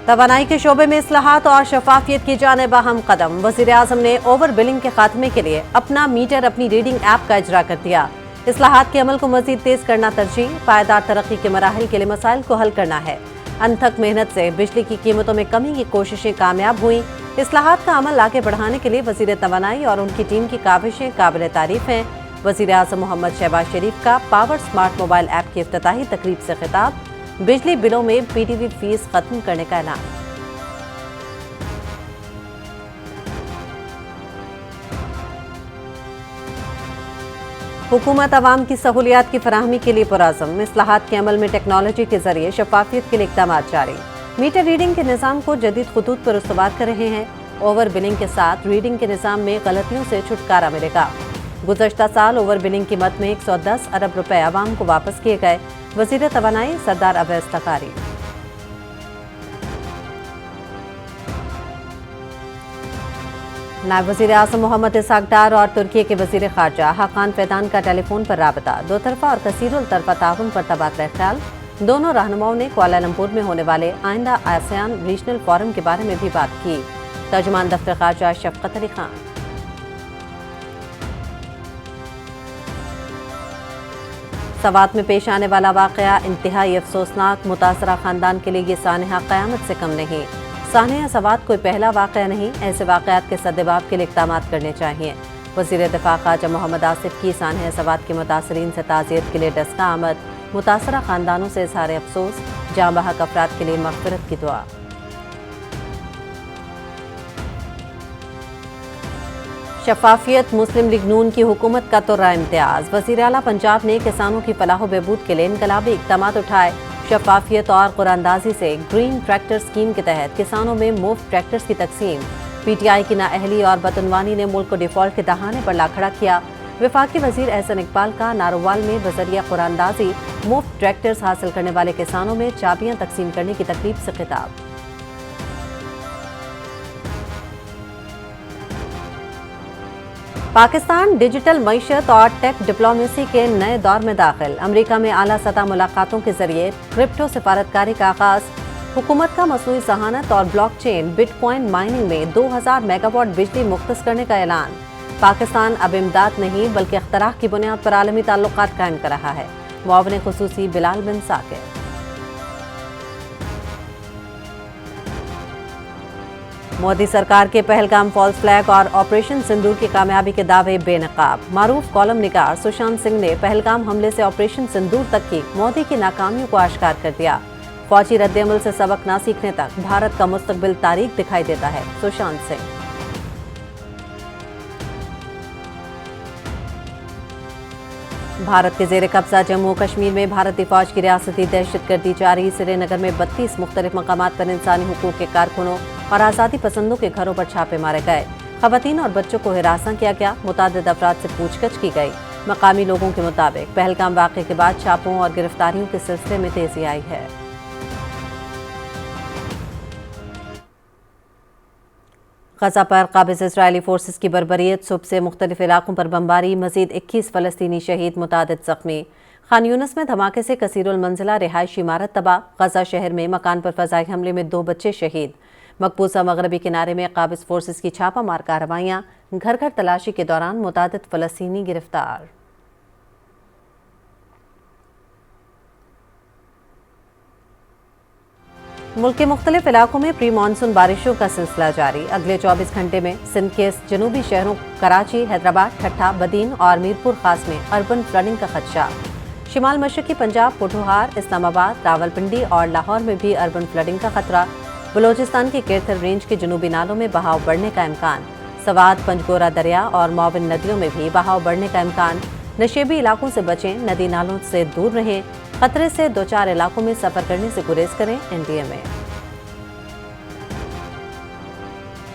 توانائی کے شعبے میں اصلاحات اور شفافیت کی جانب اہم قدم۔ وزیر اعظم نے اوور بلنگ کے خاتمے کے لیے اپنا میٹر اپنی ریڈنگ ایپ کا اجرا کر دیا۔ اصلاحات کے عمل کو مزید تیز کرنا ترجیح، پائیدار ترقی کے مراحل کے لیے مسائل کو حل کرنا ہے۔ انتھک محنت سے بجلی کی قیمتوں میں کمی کی کوششیں کامیاب ہوئیں۔ اصلاحات کا عمل آگے بڑھانے کے لیے وزیر توانائی اور ان کی ٹیم کی کاوشیں قابل تعریف ہیں۔ وزیر اعظم محمد شہباز شریف کا پاور سمارٹ موبائل ایپ کی افتتاحی تقریب سے خطاب، بجلی بلوں میں پی ٹی وی فیس ختم کرنے کا اعلان۔ حکومت عوام کی سہولیات کی فراہمی کے لیے پرعزم، اصلاحات کے عمل میں ٹیکنالوجی کے ذریعے شفافیت کے لیے اقدامات جاری۔ میٹر ریڈنگ کے نظام کو جدید خطوط پر استوار کر رہے ہیں۔ اوور بلنگ کے ساتھ ریڈنگ کے نظام میں غلطیوں سے چھٹکارا ملے گا۔ گزشتہ سال اوور بلنگ کی مد میں 110 ارب روپے عوام کو واپس کیے گئے۔ وزیر توانائی سردار اویس لغاری۔ نائب وزیر اعظم محمد اسحاق ڈار اور ترکی کے وزیر خارجہ حاقان فیدان کا ٹیلی فون پر رابطہ، دو طرفہ اور کثیر الطرفہ تعاون پر تبادلہ خیال۔ دونوں رہنماؤں نے کوالالمپور میں ہونے والے آئندہ آسیان ریجنل فورم کے بارے میں بھی بات کی۔ ترجمان دفتر خارجہ شفقت علی خان۔ سوات میں پیش آنے والا واقعہ انتہائی افسوسناک، متاثرہ خاندان کے لیے یہ سانحہ قیامت سے کم نہیں۔ سانحہ سوات کوئی پہلا واقعہ نہیں، ایسے واقعات کے سدباب کے لیے اقدامات کرنے چاہیے۔ وزیر دفاع خارجہ محمد آصف کی سانحہ سوات کے متاثرین سے تعزیت کے لیے ڈسکہ آمد، متاثرہ خاندانوں سے اظہار افسوس، جاں بحق افراد کے لیے مغفرت کی دعا۔ شفافیت، مسلم لیگ نون کی حکومت کا ترا امتیاز۔ وزیر اعلیٰ پنجاب نے کسانوں کی فلاح و بہبود کے لیے انقلابی اقدامات اٹھائے۔ شفافیت اور قراندازی سے گرین ٹریکٹر اسکیم کے تحت کسانوں میں مفت ٹریکٹرز کی تقسیم۔ پی ٹی آئی کی نااہلی اور بدعنوانی نے ملک کو ڈیفالٹ کے دہانے پر لا کھڑا کیا۔ وفاقی وزیر احسن اقبال کا نارووال میں بذریعہ قراندازی مفت ٹریکٹرز حاصل کرنے والے کسانوں میں چابیاں تقسیم کرنے کی تقریب سے خطاب۔ پاکستان ڈیجیٹل معیشت اور ٹیک ڈپلومیسی کے نئے دور میں داخل۔ امریکہ میں اعلیٰ سطح ملاقاتوں کے ذریعے کرپٹو سفارتکاری کا آغاز۔ حکومت کا مصنوعی ذہانت اور blockchain bitcoin mining میں 2000 میگا واٹ بجلی مختص کرنے کا اعلان۔ پاکستان اب امداد نہیں بلکہ اختراع کی بنیاد پر عالمی تعلقات قائم کر رہا ہے۔ معاون خصوصی بلال بن ثاقب۔ مودی سرکار کے پہلگام فالس فلیگ اور آپریشن سندور کی کامیابی کے دعوے بے نقاب۔ معروف کالم نگار سشانت سنگھ نے پہلگام حملے سے آپریشن سندور تک کی مودی کی ناکامیوں کو آشکار کر دیا۔ فوجی رد عمل سے سبق نہ سیکھنے تک بھارت کا مستقبل تاریک دکھائی دیتا ہے، سشانت سنگھ۔ بھارت کے زیر قبضہ جموں کشمیر میں بھارتی فوج کی ریاستی دہشت گردی جاری۔ سری نگر میں 32 مختلف مقامات پر انسانی حقوق کے کارکنوں اور آزادی پسندوں کے گھروں پر چھاپے مارے گئے۔ خواتین اور بچوں کو ہراساں کیا گیا، متعدد افراد سے پوچھ گچھ کی گئی۔ مقامی لوگوں کے مطابق پہلگام واقعے کے بعد چھاپوں اور گرفتاریوں کے سلسلے میں تیزی آئی ہے۔ غزہ پر قابض اسرائیلی فورسز کی بربریت، صبح سے مختلف علاقوں پر بمباری، مزید 21 فلسطینی شہید، متعدد زخمی۔ خان یونس میں دھماکے سے کثیر المنزلہ رہائشی عمارت تباہ۔ غزہ شہر میں مکان پر فضائی حملے میں 2 بچے شہید۔ مقبوضہ مغربی کنارے میں قابض فورسز کی چھاپہ مار کارروائیاں، گھر گھر تلاشی کے دوران متعدد فلسطینی گرفتار۔ ملک کے مختلف علاقوں میں پری مانسون بارشوں کا سلسلہ جاری۔ اگلے 24 گھنٹے میں سندھ کے جنوبی شہروں کراچی، حیدرآباد، ٹھٹھہ، بدین اور میرپور خاص میں اربن فلڈنگ کا خدشہ۔ شمال مشرقی پنجاب، پوٹھوہار، اسلام آباد، راولپنڈی اور لاہور میں بھی اربن فلڈنگ کا خطرہ۔ بلوچستان کی کیرتھل رینج کے جنوبی نالوں میں بہاؤ بڑھنے کا امکان۔ سوات، پنجگورہ دریا اور معاون ندیوں میں بھی بہاؤ بڑھنے کا امکان۔ نشیبی علاقوں سے بچیں، ندی نالوں سے دور رہیں، خطرے سے 2-4 علاقوں میں سفر کرنے سے گریز کریں، NDMA۔